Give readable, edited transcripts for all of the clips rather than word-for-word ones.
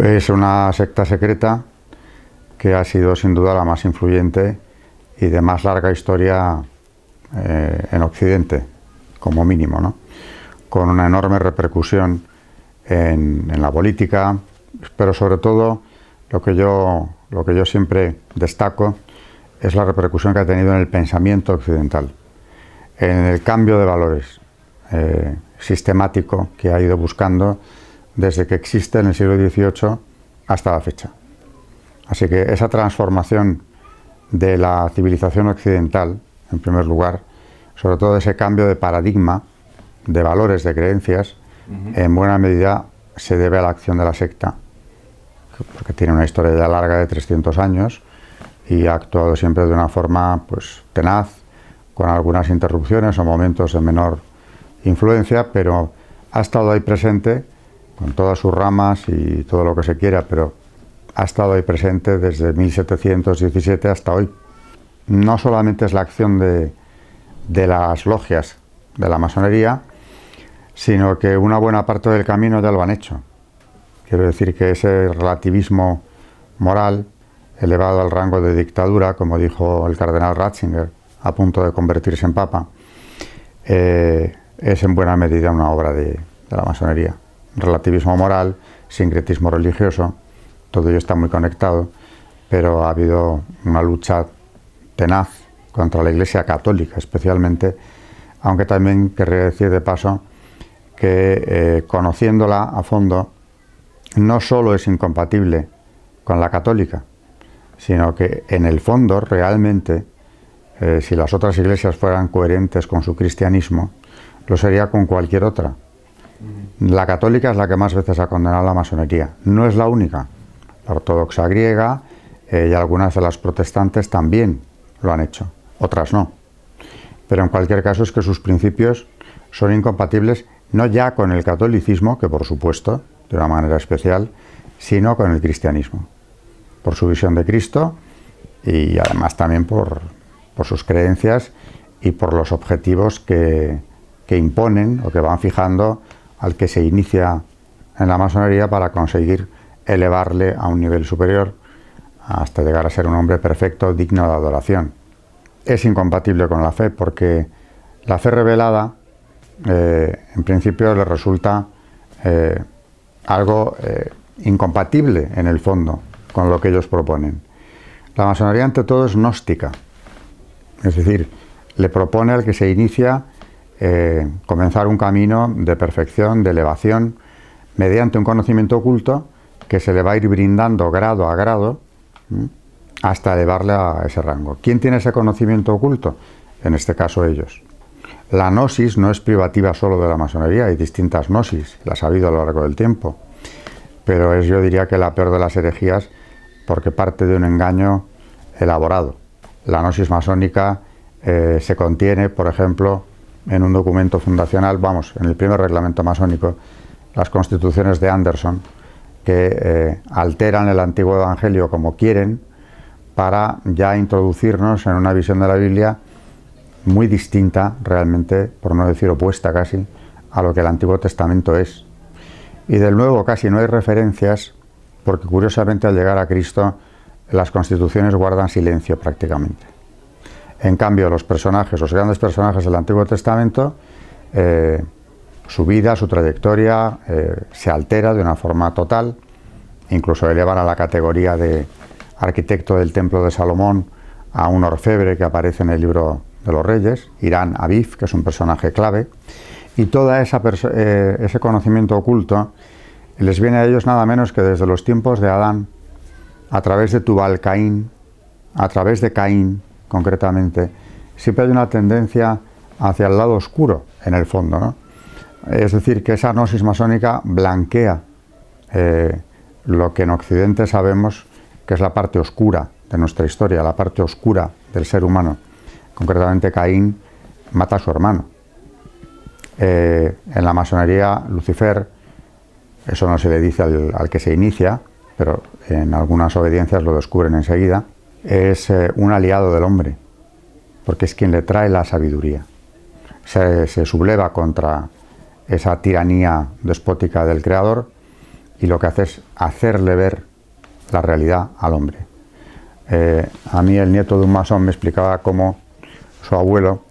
Es una secta secreta que ha sido sin duda la más influyente y de más larga historia en Occidente, como mínimo, ¿no? Con una enorme repercusión en la política, pero sobre todo lo que yo siempre destaco es la repercusión que ha tenido en el pensamiento occidental, en el cambio de valores sistemático que ha ido buscando desde que existe en el siglo XVIII hasta la fecha. Así que esa transformación de la civilización occidental, en primer lugar, sobre todo ese cambio de paradigma, de valores, de creencias, en buena medida se debe a la acción de la secta, porque tiene una historia ya larga de 300 años y ha actuado siempre de una forma pues tenaz, con algunas interrupciones o momentos de menor influencia, pero ha estado ahí presente con todas sus ramas y todo lo que se quiera, pero ha estado ahí presente desde 1717 hasta hoy. No solamente es la acción de las logias de la masonería, sino que una buena parte del camino ya lo han hecho. Quiero decir que ese relativismo moral, elevado al rango de dictadura, como dijo el cardenal Ratzinger, a punto de convertirse en papa, es en buena medida una obra de la masonería. Relativismo moral, sincretismo religioso, todo ello está muy conectado, pero ha habido una lucha tenaz contra la Iglesia católica especialmente, aunque también querría decir de paso que conociéndola a fondo no solo es incompatible con la católica, sino que en el fondo realmente si las otras iglesias fueran coherentes con su cristianismo, lo sería con cualquier otra. La católica es la que más veces ha condenado la masonería, no es la única. La ortodoxa griega y algunas de las protestantes también lo han hecho, otras no. Pero en cualquier caso es que sus principios son incompatibles no ya con el catolicismo, que por supuesto, de una manera especial, sino con el cristianismo, por su visión de Cristo y además también por sus creencias y por los objetivos que imponen o que van fijando al que se inicia en la masonería para conseguir elevarle a un nivel superior hasta llegar a ser un hombre perfecto, digno de adoración. Es incompatible con la fe porque la fe revelada en principio le resulta algo incompatible en el fondo con lo que ellos proponen. La masonería ante todo es gnóstica, es decir, le propone al que se inicia comenzar un camino de perfección, de elevación, mediante un conocimiento oculto que se le va a ir brindando grado a grado hasta elevarle a ese rango. ¿Quién tiene ese conocimiento oculto? En este caso ellos. La gnosis no es privativa solo de la masonería, hay distintas gnosis, las ha habido a lo largo del tiempo, pero es, yo diría, que la peor de las herejías porque parte de un engaño elaborado. La gnosis masónica se contiene, por ejemplo, en un documento fundacional, en el primer reglamento masónico, las constituciones de Anderson, que alteran el antiguo evangelio como quieren para ya introducirnos en una visión de la Biblia muy distinta, realmente, por no decir opuesta casi, a lo que el Antiguo Testamento es. Y del Nuevo casi no hay referencias, porque curiosamente al llegar a Cristo las constituciones guardan silencio prácticamente. En cambio, los grandes personajes del Antiguo Testamento, su vida, su trayectoria se altera de una forma total, incluso elevan a la categoría de arquitecto del Templo de Salomón a un orfebre que aparece en el libro de los Reyes, Irán Aviv, que es un personaje clave, y todo ese conocimiento oculto les viene a ellos nada menos que desde los tiempos de Adán, a través de Tubal Caín, a través de Caín concretamente. Siempre hay una tendencia hacia el lado oscuro en el fondo, ¿no? Es decir, que esa gnosis masónica blanquea lo que en Occidente sabemos que es la parte oscura de nuestra historia, la parte oscura del ser humano. Concretamente, Caín mata a su hermano. En la masonería, Lucifer, eso no se le dice al que se inicia, pero en algunas obediencias lo descubren enseguida, es un aliado del hombre, porque es quien le trae la sabiduría. Se subleva contra esa tiranía despótica del Creador y lo que hace es hacerle ver la realidad al hombre. A mí el nieto de un masón me explicaba cómo su abuelo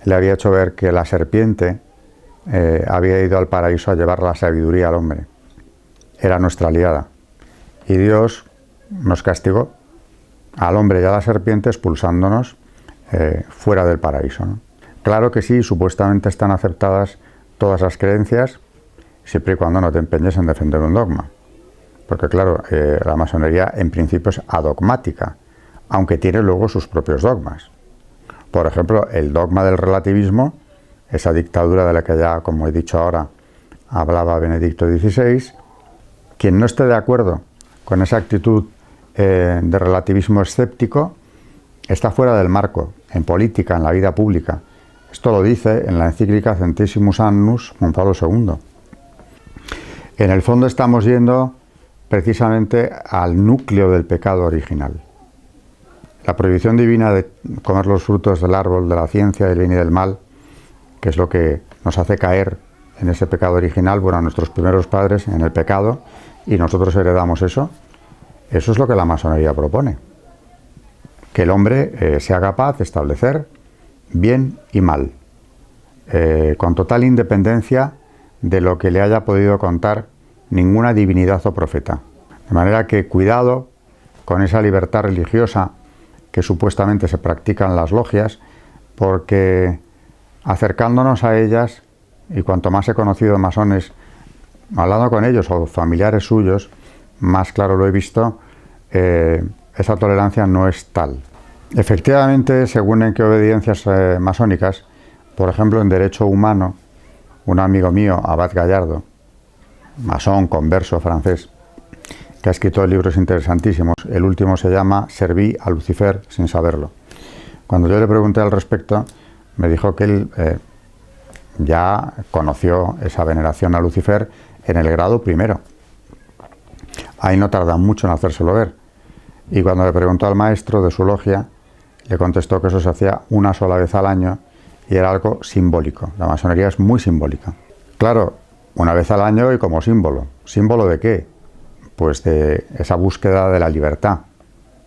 le había hecho ver que la serpiente había ido al paraíso a llevar la sabiduría al hombre. Era nuestra aliada. Y Dios nos castigó al hombre y a la serpiente expulsándonos fuera del paraíso, ¿no? Claro que sí, supuestamente están aceptadas todas las creencias, siempre y cuando no te empeñes en defender un dogma. Porque claro, la masonería en principio es adogmática, aunque tiene luego sus propios dogmas. Por ejemplo, el dogma del relativismo, esa dictadura de la que ya, como he dicho ahora, hablaba Benedicto XVI, quien no esté de acuerdo con esa actitud de relativismo escéptico, está fuera del marco, en política, en la vida pública. Esto lo dice en la encíclica Centesimus Annus Juan Pablo II. En el fondo estamos yendo precisamente al núcleo del pecado original. La prohibición divina de comer los frutos del árbol de la ciencia del bien y del mal, que es lo que nos hace caer en ese pecado original, bueno, a nuestros primeros padres en el pecado, y nosotros heredamos eso. Eso es lo que la masonería propone. Que el hombre sea capaz de establecer bien y mal, con total independencia de lo que le haya podido contar ninguna divinidad o profeta. De manera que cuidado con esa libertad religiosa que supuestamente se practica en las logias, porque acercándonos a ellas, y cuanto más he conocido masones, hablando con ellos o familiares suyos, más claro lo he visto, esa tolerancia no es tal. Efectivamente, según en qué obediencias masónicas, por ejemplo, en derecho humano, un amigo mío, Abad Gallardo, masón, converso francés, que ha escrito libros interesantísimos, el último se llama Serví a Lucifer sin saberlo. Cuando yo le pregunté al respecto, me dijo que él ya conoció esa veneración a Lucifer en el grado primero. Ahí no tarda mucho en hacérselo ver. Y cuando le preguntó al maestro de su logia, le contestó que eso se hacía una sola vez al año y era algo simbólico. La masonería es muy simbólica. Claro, una vez al año y como símbolo. ¿Símbolo de qué? Pues de esa búsqueda de la libertad,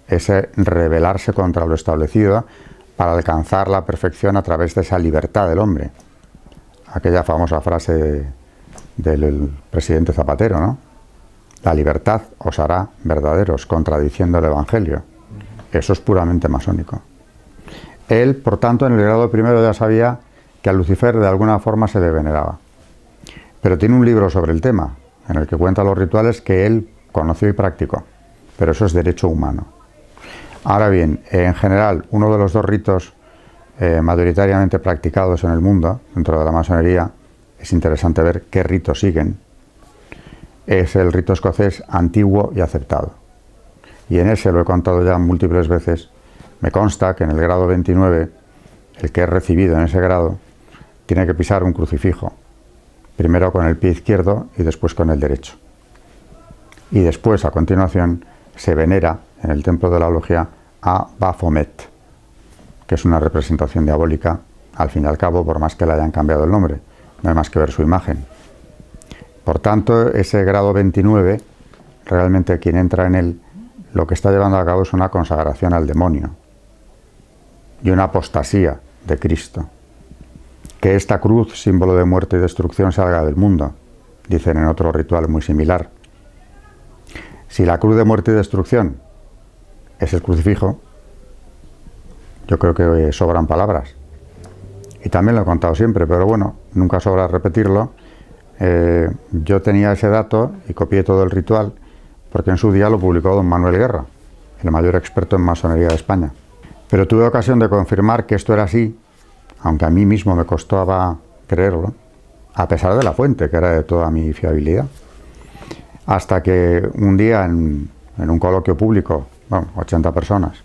ese rebelarse contra lo establecido para alcanzar la perfección a través de esa libertad del hombre. Aquella famosa frase del presidente Zapatero, ¿no? La libertad os hará verdaderos, contradiciendo el Evangelio. Eso es puramente masónico. Él, por tanto, en el grado primero ya sabía que a Lucifer de alguna forma se le veneraba. Pero tiene un libro sobre el tema, en el que cuenta los rituales que él conoció y practicó. Pero eso es derecho humano. Ahora bien, en general, uno de los dos ritos mayoritariamente practicados en el mundo, dentro de la masonería, es interesante ver qué ritos siguen, es el rito escocés antiguo y aceptado. Y en ese, lo he contado ya múltiples veces, me consta que en el grado 29, el que es recibido en ese grado, tiene que pisar un crucifijo, primero con el pie izquierdo y después con el derecho. Y después, a continuación, se venera en el templo de la logia a Baphomet, que es una representación diabólica, al fin y al cabo, por más que le hayan cambiado el nombre, no hay más que ver su imagen. Por tanto, ese grado 29, realmente quien entra en él, lo que está llevando a cabo es una consagración al demonio y una apostasía de Cristo. Que esta cruz, símbolo de muerte y destrucción, salga del mundo, dicen en otro ritual muy similar. Si la cruz de muerte y destrucción es el crucifijo, yo creo que sobran palabras. Y también lo he contado siempre, pero bueno, nunca sobra repetirlo. Yo tenía ese dato y copié todo el ritual, porque en su día lo publicó don Manuel Guerra, el mayor experto en masonería de España. Pero tuve ocasión de confirmar que esto era así, aunque a mí mismo me costaba creerlo, a pesar de la fuente, que era de toda mi fiabilidad. Hasta que un día en un coloquio público, bueno, 80 personas,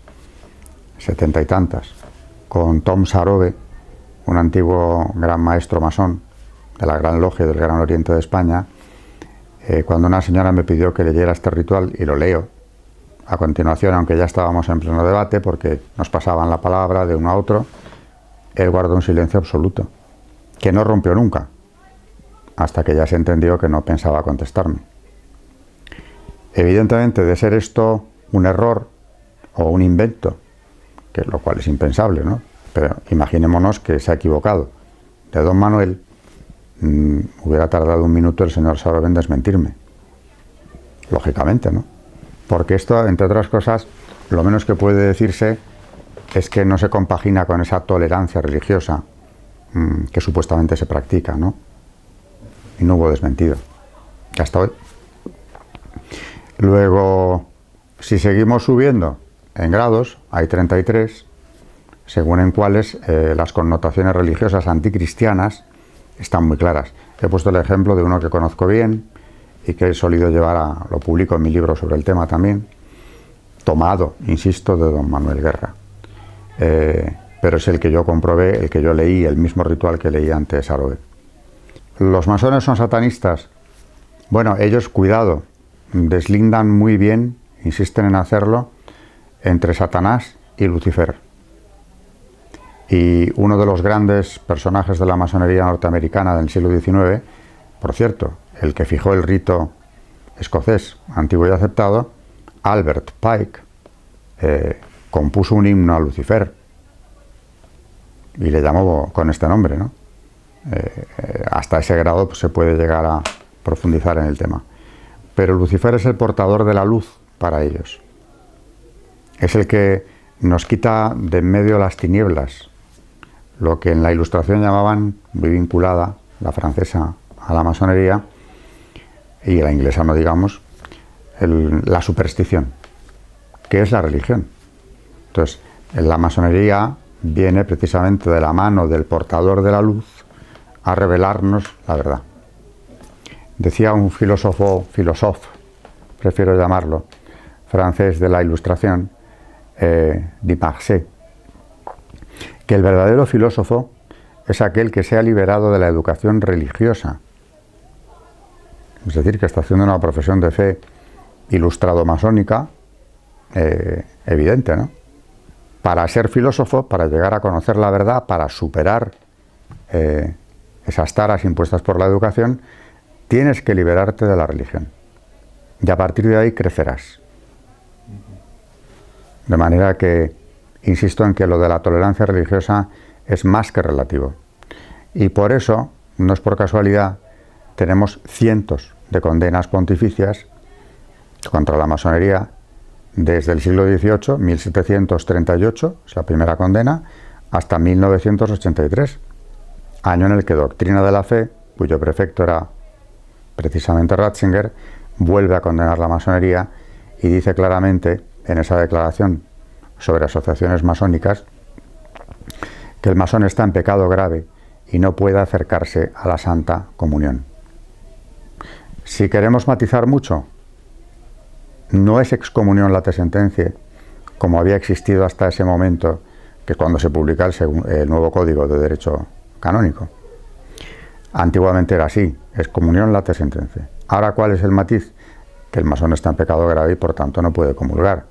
70 y tantas, con Tom Sarobe, un antiguo gran maestro masón de la Gran Logia del Gran Oriente de España, cuando una señora me pidió que leyera este ritual, y lo leo a continuación, aunque ya estábamos en pleno debate, porque nos pasaban la palabra de uno a otro, él guardó un silencio absoluto, que no rompió nunca, hasta que ya se entendió que no pensaba contestarme. Evidentemente, de ser esto un error o un invento, que lo cual es impensable, ¿no? Pero imaginémonos que se ha equivocado, de don Manuel, hubiera tardado un minuto el señor Salove en desmentirme. Lógicamente, ¿no? Porque esto, entre otras cosas, lo menos que puede decirse es que no se compagina con esa tolerancia religiosa que supuestamente se practica, ¿no? Y no hubo desmentido. Hasta hoy. Luego, si seguimos subiendo en grados, hay 33, según en cuales las connotaciones religiosas anticristianas están muy claras. He puesto el ejemplo de uno que conozco bien y que he solido llevar lo publico en mi libro sobre el tema también, tomado, insisto, de don Manuel Guerra. Pero es el que yo comprobé, el que yo leí, el mismo ritual que leí antes Salove. ¿Los masones son satanistas? Bueno, ellos, cuidado, deslindan muy bien, insisten en hacerlo, entre Satanás y Lucifer. Y uno de los grandes personajes de la masonería norteamericana del siglo XIX, por cierto, el que fijó el rito escocés antiguo y aceptado, Albert Pike, compuso un himno a Lucifer y le llamó con este nombre, ¿no? Hasta ese grado pues, se puede llegar a profundizar en el tema. Pero Lucifer es el portador de la luz para ellos. Es el que nos quita de en medio las tinieblas, lo que en la Ilustración llamaban, muy vinculada, la francesa a la masonería, y la inglesa no digamos, la superstición, que es la religión. Entonces, la masonería viene precisamente de la mano del portador de la luz a revelarnos la verdad. Decía un filósofo, prefiero llamarlo, francés de la Ilustración, Dumarsais, que el verdadero filósofo es aquel que se ha liberado de la educación religiosa. Es decir, que está haciendo una profesión de fe ilustrado-masónica evidente, ¿no? Para ser filósofo, para llegar a conocer la verdad, para superar esas taras impuestas por la educación, tienes que liberarte de la religión. Y a partir de ahí crecerás. De manera que, insisto en que lo de la tolerancia religiosa es más que relativo. Y por eso, no es por casualidad, tenemos cientos de condenas pontificias contra la masonería desde el siglo XVIII, 1738, es la primera condena, hasta 1983, año en el que Doctrina de la Fe, cuyo prefecto era precisamente Ratzinger, vuelve a condenar la masonería y dice claramente en esa declaración sobre asociaciones masónicas que el masón está en pecado grave y no puede acercarse a la Santa Comunión. Si queremos matizar mucho, no es excomunión late sentencia, como había existido hasta ese momento, que es cuando se publica el nuevo Código de Derecho Canónico. Antiguamente era así, excomunión late sentencia. Ahora, ¿cuál es el matiz? Que el masón está en pecado grave y por tanto no puede comulgar.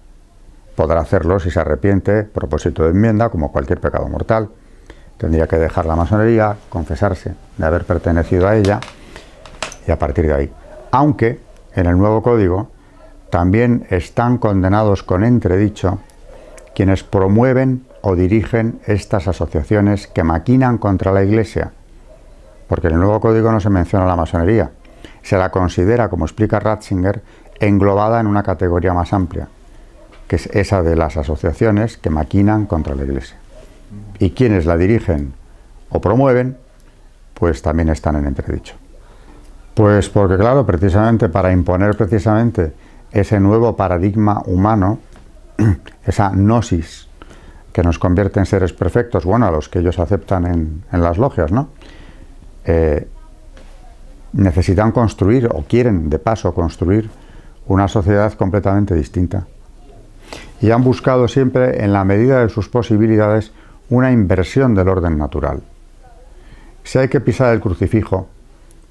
Podrá hacerlo si se arrepiente, propósito de enmienda, como cualquier pecado mortal. Tendría que dejar la masonería, confesarse de haber pertenecido a ella y a partir de ahí. Aunque en el nuevo código también están condenados con entredicho quienes promueven o dirigen estas asociaciones que maquinan contra la Iglesia, porque en el nuevo código no se menciona la masonería, se la considera, como explica Ratzinger, englobada en una categoría más amplia, que es esa de las asociaciones que maquinan contra la Iglesia. Y quienes la dirigen o promueven, pues también están en entredicho. Pues porque, claro, precisamente para imponer precisamente ese nuevo paradigma humano, esa gnosis que nos convierte en seres perfectos, bueno, a los que ellos aceptan en las logias, ¿no? Necesitan construir, o quieren de paso construir, una sociedad completamente distinta. Y han buscado siempre, en la medida de sus posibilidades, una inversión del orden natural. Si hay que pisar el crucifijo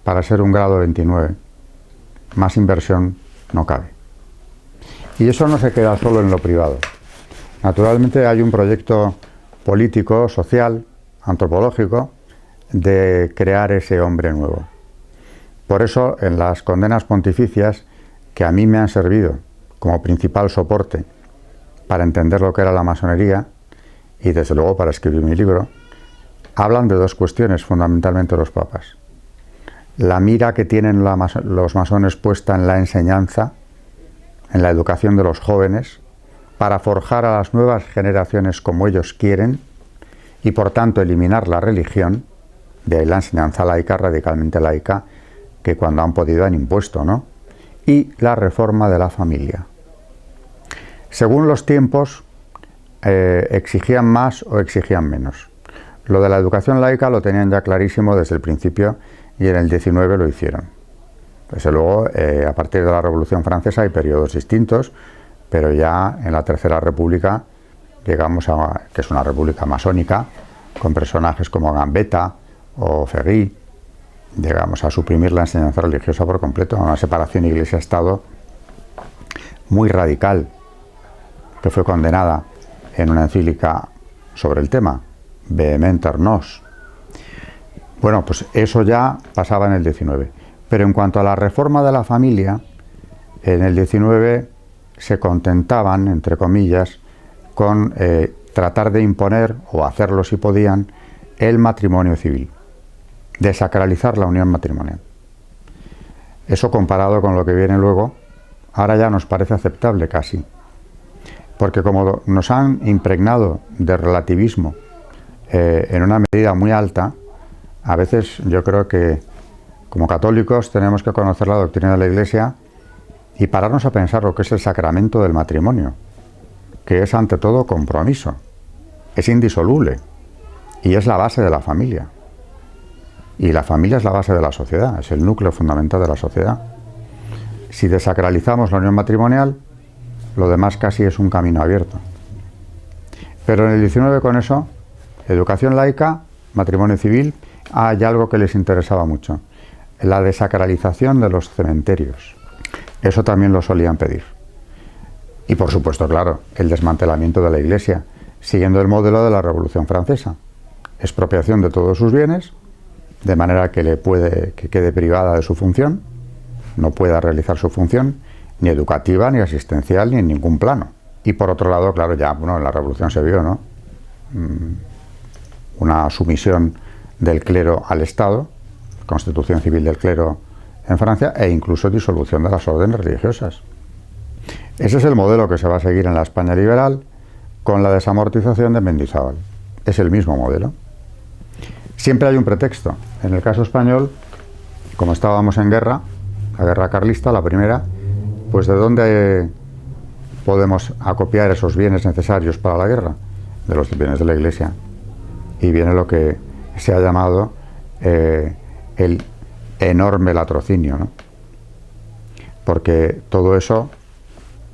para ser un grado 29, más inversión no cabe. Y eso no se queda solo en lo privado. Naturalmente hay un proyecto político, social, antropológico, de crear ese hombre nuevo. Por eso, en las condenas pontificias que a mí me han servido como principal soporte para entender lo que era la masonería y desde luego para escribir mi libro, hablan de dos cuestiones fundamentalmente los papas. La mira que tienen los masones puesta en la enseñanza, en la educación de los jóvenes, para forjar a las nuevas generaciones como ellos quieren y por tanto eliminar la religión, de ahí la enseñanza laica, radicalmente laica, que cuando han podido han impuesto, ¿no? Y la reforma de la familia. Según los tiempos, exigían más o exigían menos. Lo de la educación laica lo tenían ya clarísimo desde el principio y en el 19 lo hicieron. Desde luego, a partir de la Revolución Francesa hay periodos distintos, pero ya en la Tercera República llegamos a que es una república masónica, con personajes como Gambetta o Ferry, llegamos a suprimir la enseñanza religiosa por completo, a una separación Iglesia-Estado muy radical, que fue condenada en una encíclica sobre el tema, Vehementer Nos. Bueno, pues eso ya pasaba en el 19. Pero en cuanto a la reforma de la familia, en el 19 se contentaban, entre comillas, con tratar de imponer, o hacerlo si podían, el matrimonio civil, desacralizar la unión matrimonial. Eso comparado con lo que viene luego, ahora ya nos parece aceptable casi, porque como nos han impregnado de relativismo en una medida muy alta, a veces yo creo que como católicos tenemos que conocer la doctrina de la Iglesia y pararnos a pensar lo que es el sacramento del matrimonio, que es ante todo compromiso, es indisoluble y es la base de la familia. Y la familia es la base de la sociedad, es el núcleo fundamental de la sociedad. Si desacralizamos la unión matrimonial, lo demás casi es un camino abierto. Pero en el 19 con eso, educación laica, matrimonio civil, hay algo que les interesaba mucho, la desacralización de los cementerios. Eso también lo solían pedir. Y por supuesto, claro, el desmantelamiento de la Iglesia, siguiendo el modelo de la Revolución Francesa. Expropiación de todos sus bienes, de manera que quede privada de su función, no pueda realizar su función, ni educativa, ni asistencial, ni en ningún plano. Y por otro lado, claro, ya en la Revolución se vio, ¿no? Una sumisión del clero al Estado, constitución civil del clero en Francia, e incluso disolución de las órdenes religiosas. Ese es el modelo que se va a seguir en la España liberal, con la desamortización de Mendizábal. Es el mismo modelo. Siempre hay un pretexto. En el caso español, como estábamos en guerra, la guerra carlista, la primera, pues ¿de dónde podemos acopiar esos bienes necesarios para la guerra? De los bienes de la Iglesia. Y viene lo que se ha llamado el enorme latrocinio, ¿no? Porque todo eso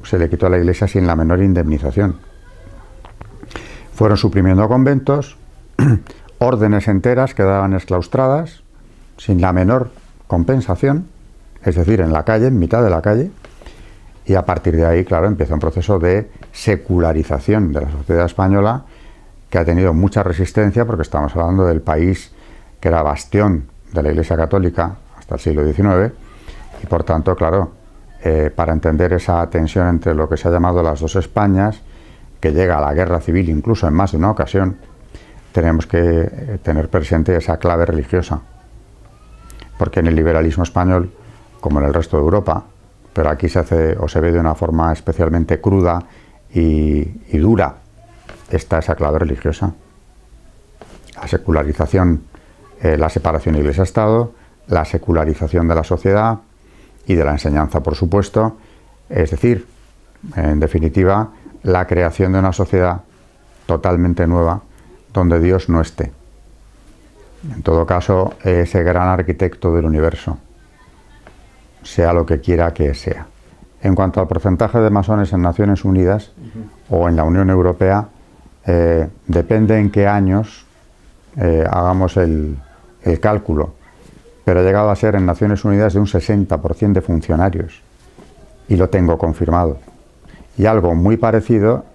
se le quitó a la Iglesia sin la menor indemnización. Fueron suprimiendo conventos, órdenes enteras quedaban exclaustradas, sin la menor compensación, es decir, en la calle, en mitad de la calle, y a partir de ahí, claro, empieza un proceso de secularización de la sociedad española que ha tenido mucha resistencia, porque estamos hablando del país que era bastión de la Iglesia Católica hasta el siglo XIX, y por tanto, claro, para entender esa tensión entre lo que se ha llamado las dos Españas, que llega a la guerra civil incluso en más de una ocasión, tenemos que tener presente esa clave religiosa, porque en el liberalismo español, como en el resto de Europa, pero aquí se hace o se ve de una forma especialmente cruda y dura, está esa clave religiosa. La secularización, la separación Iglesia-Estado, la secularización de la sociedad y de la enseñanza, por supuesto, es decir, en definitiva, la creación de una sociedad totalmente nueva donde Dios no esté. En todo caso, ese gran arquitecto del universo, sea lo que quiera que sea. En cuanto al porcentaje de masones en Naciones Unidas o en la Unión Europea, depende en qué años hagamos el cálculo, pero ha llegado a ser en Naciones Unidas de un 60% de funcionarios, y lo tengo confirmado. Y algo muy parecido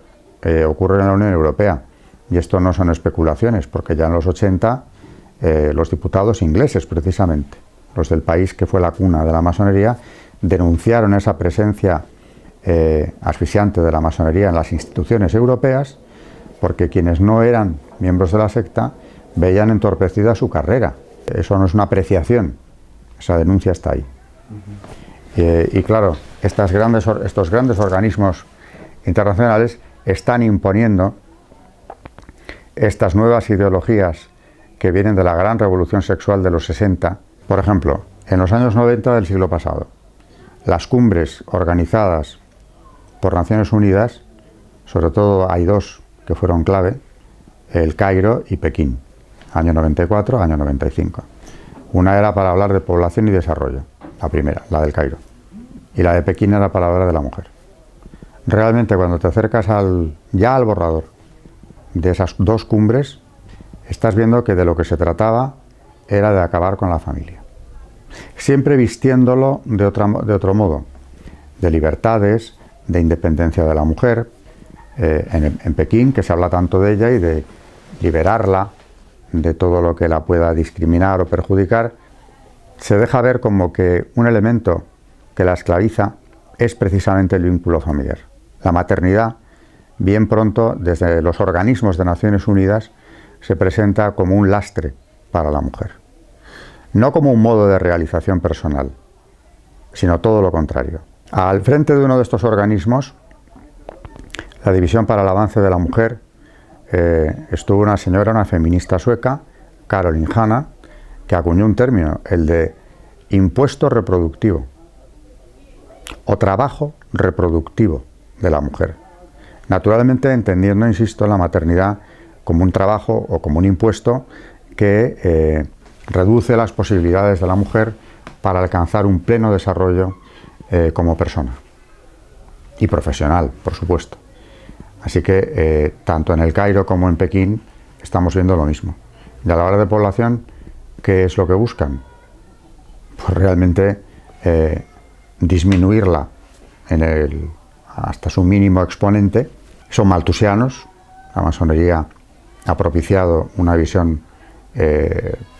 ocurre en la Unión Europea, y esto no son especulaciones, porque ya en los 80 los diputados ingleses, precisamente, los del país que fue la cuna de la masonería, denunciaron esa presencia asfixiante de la masonería en las instituciones europeas, porque quienes no eran miembros de la secta veían entorpecida su carrera. Eso no es una apreciación, esa denuncia está ahí. Y claro, estos grandes organismos internacionales están imponiendo estas nuevas ideologías que vienen de la gran revolución sexual de los 60. Por ejemplo, en los años 90 del siglo pasado, las cumbres organizadas por Naciones Unidas, sobre todo hay dos que fueron clave, el Cairo y Pekín, año 94, año 95. Una era para hablar de población y desarrollo, la primera, la del Cairo, y la de Pekín era para hablar de la mujer. Realmente cuando te acercas ya al borrador de esas dos cumbres, estás viendo que de lo que se trataba era de acabar con la familia. Siempre vistiéndolo de otro modo, de libertades, de independencia de la mujer, en Pekín, que se habla tanto de ella y de liberarla de todo lo que la pueda discriminar o perjudicar, se deja ver como que un elemento que la esclaviza es precisamente el vínculo familiar. La maternidad, bien pronto, desde los organismos de Naciones Unidas, se presenta como un lastre para la mujer. No como un modo de realización personal, sino todo lo contrario. Al frente de uno de estos organismos, la División para el Avance de la Mujer, estuvo una señora, una feminista sueca, Caroline Hanna, que acuñó un término, el de impuesto reproductivo o trabajo reproductivo de la mujer. Naturalmente entendiendo, insisto, la maternidad como un trabajo o como un impuesto que reduce las posibilidades de la mujer para alcanzar un pleno desarrollo como persona y profesional, por supuesto. Así que tanto en el Cairo como en Pekín estamos viendo lo mismo. Y a la hora de población, ¿qué es lo que buscan? Pues realmente disminuirla hasta su mínimo exponente. Son maltusianos. La masonería ha propiciado una visión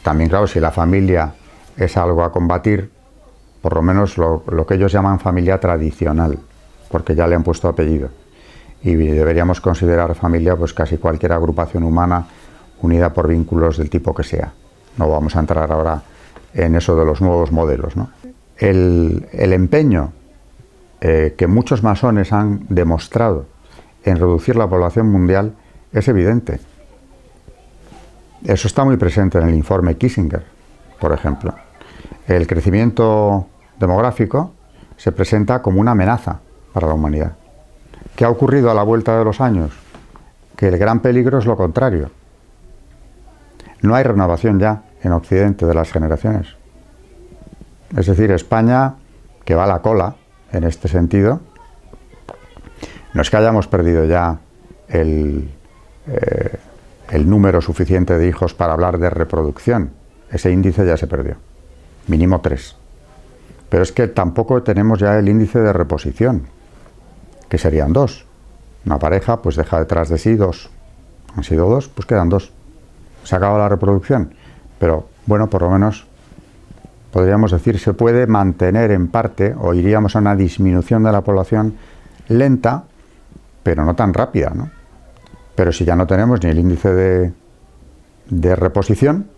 también, claro, si la familia es algo a combatir, por lo menos lo que ellos llaman familia tradicional, porque ya le han puesto apellido. Y deberíamos considerar familia pues casi cualquier agrupación humana unida por vínculos del tipo que sea. No vamos a entrar ahora en eso de los nuevos modelos, ¿no? El empeño que muchos masones han demostrado en reducir la población mundial es evidente. Eso está muy presente en el informe Kissinger, por ejemplo. El crecimiento demográfico se presenta como una amenaza para la humanidad. ¿Qué ha ocurrido a la vuelta de los años? Que el gran peligro es lo contrario. No hay renovación ya en Occidente de las generaciones. Es decir, España, que va a la cola en este sentido, no es que hayamos perdido ya el número suficiente de hijos para hablar de reproducción. Ese índice ya se perdió. Mínimo 3. Pero es que tampoco tenemos ya el índice de reposición, que serían 2. Una pareja pues deja detrás de sí 2. Han sido 2, pues quedan 2. Se acaba la reproducción. Pero bueno, por lo menos podríamos decir se puede mantener en parte, o iríamos a una disminución de la población lenta, pero no tan rápida, ¿no? Pero si ya no tenemos ni el índice de reposición,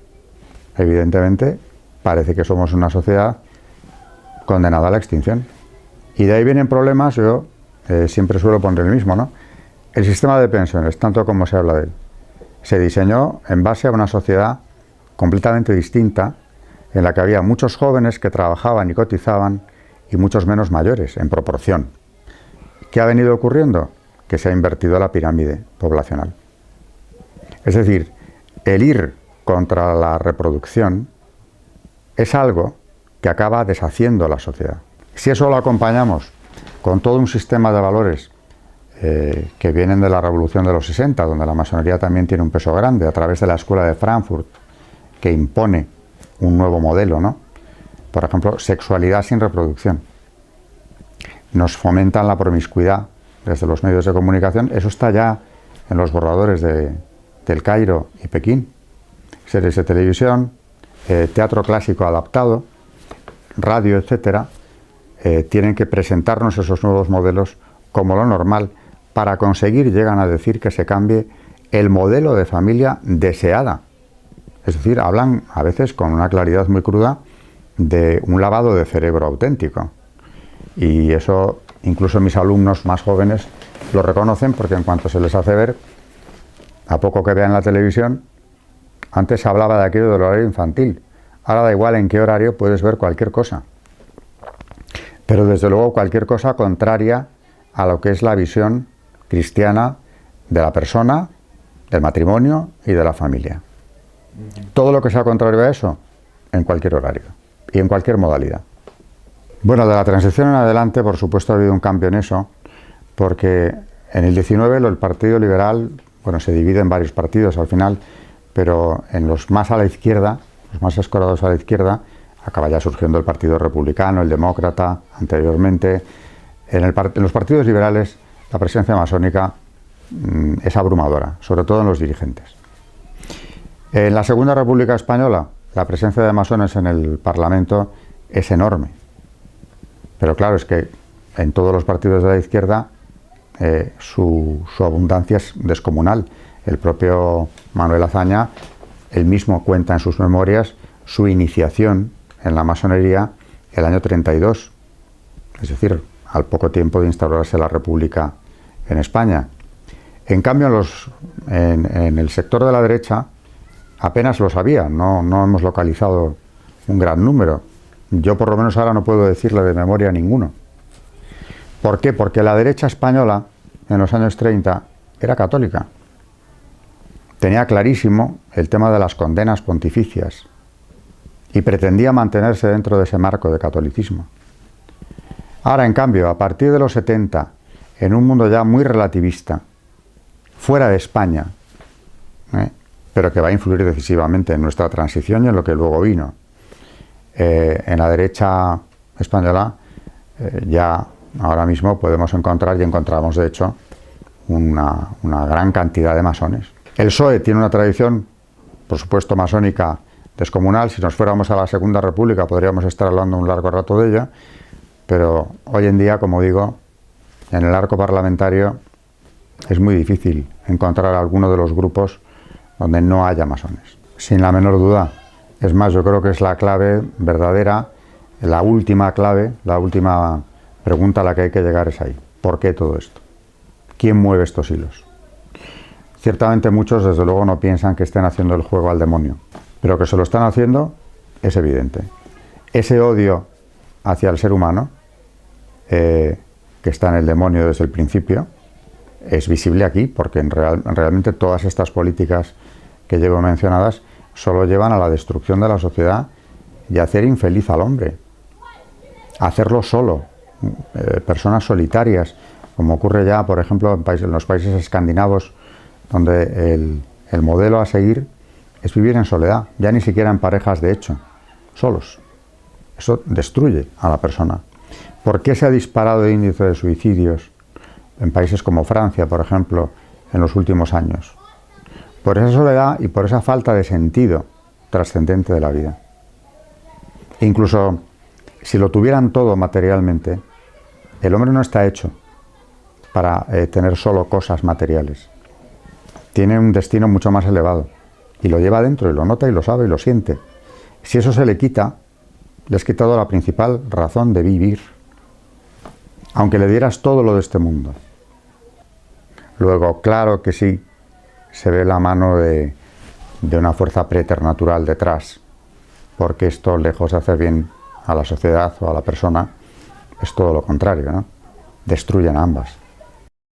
evidentemente parece que somos una sociedad condenada a la extinción. Y de ahí vienen problemas, yo siempre suelo poner el mismo, ¿no? El sistema de pensiones, tanto como se habla de él, se diseñó en base a una sociedad completamente distinta, en la que había muchos jóvenes que trabajaban y cotizaban y muchos menos mayores, en proporción. ¿Qué ha venido ocurriendo? Que se ha invertido la pirámide poblacional. Es decir, el ir contra la reproducción es algo que acaba deshaciendo la sociedad. Si eso lo acompañamos con todo un sistema de valores que vienen de la Revolución de los 60, donde la masonería también tiene un peso grande, a través de la Escuela de Frankfurt, que impone un nuevo modelo, ¿no? Por ejemplo, sexualidad sin reproducción. Nos fomentan la promiscuidad desde los medios de comunicación. Eso está ya en los borradores del Cairo y Pekín. Series de televisión, teatro clásico adaptado, radio, etcétera, tienen que presentarnos esos nuevos modelos como lo normal para conseguir, llegan a decir, que se cambie el modelo de familia deseada. Es decir, hablan a veces con una claridad muy cruda de un lavado de cerebro auténtico. Y eso incluso mis alumnos más jóvenes lo reconocen, porque en cuanto se les hace ver, a poco que vean la televisión, antes se hablaba de aquello del horario infantil, ahora da igual en qué horario puedes ver cualquier cosa. Pero desde luego cualquier cosa contraria a lo que es la visión cristiana de la persona, del matrimonio y de la familia. Todo lo que sea contrario a eso, en cualquier horario y en cualquier modalidad. Bueno, de la transición en adelante, por supuesto, ha habido un cambio en eso, porque en el 19 el Partido Liberal, bueno, se divide en varios partidos al final, pero en los más a la izquierda, los más escorados a la izquierda, acaba ya surgiendo el Partido Republicano, el Demócrata, anteriormente. En los partidos liberales la presencia masónica es abrumadora, sobre todo en los dirigentes. En la Segunda República Española, la presencia de masones en el Parlamento es enorme. Pero claro, es que en todos los partidos de la izquierda su abundancia es descomunal. El propio Manuel Azaña, él mismo cuenta en sus memorias su iniciación en la masonería el año 32, es decir, al poco tiempo de instaurarse la República en España. En cambio, en el sector de la derecha apenas lo sabía, no hemos localizado un gran número. Yo por lo menos ahora no puedo decirle de memoria ninguno. ¿Por qué? Porque la derecha española en los años 30 era católica. Tenía clarísimo el tema de las condenas pontificias y pretendía mantenerse dentro de ese marco de catolicismo. Ahora, en cambio, a partir de los 70, en un mundo ya muy relativista, fuera de España, pero que va a influir decisivamente en nuestra transición y en lo que luego vino, en la derecha española ya ahora mismo podemos encontrar, y encontramos de hecho, una gran cantidad de masones. El PSOE tiene una tradición, por supuesto, masónica descomunal. Si nos fuéramos a la Segunda República podríamos estar hablando un largo rato de ella, pero hoy en día, como digo, en el arco parlamentario es muy difícil encontrar alguno de los grupos donde no haya masones, sin la menor duda. Es más, yo creo que es la clave verdadera, la última clave, la última pregunta a la que hay que llegar es ahí. ¿Por qué todo esto? ¿Quién mueve estos hilos? Ciertamente muchos, desde luego, no piensan que estén haciendo el juego al demonio, pero que se lo están haciendo es evidente. Ese odio hacia el ser humano, que está en el demonio desde el principio, es visible aquí, porque realmente todas estas políticas que llevo mencionadas solo llevan a la destrucción de la sociedad y a hacer infeliz al hombre, a hacerlo solo, personas solitarias, como ocurre ya, por ejemplo, en los países escandinavos, donde el modelo a seguir es vivir en soledad, ya ni siquiera en parejas de hecho, solos. Eso destruye a la persona. ¿Por qué se ha disparado el índice de suicidios en países como Francia, por ejemplo, en los últimos años? Por esa soledad y por esa falta de sentido trascendente de la vida. E incluso si lo tuvieran todo materialmente, el hombre no está hecho para tener solo cosas materiales. Tiene un destino mucho más elevado y lo lleva dentro y lo nota y lo sabe y lo siente. Si eso se le quita, le has quitado la principal razón de vivir, aunque le dieras todo lo de este mundo. Luego, claro que sí, se ve la mano de una fuerza preternatural detrás, porque esto, lejos de hacer bien a la sociedad o a la persona, es todo lo contrario, ¿no? Destruyen a ambas.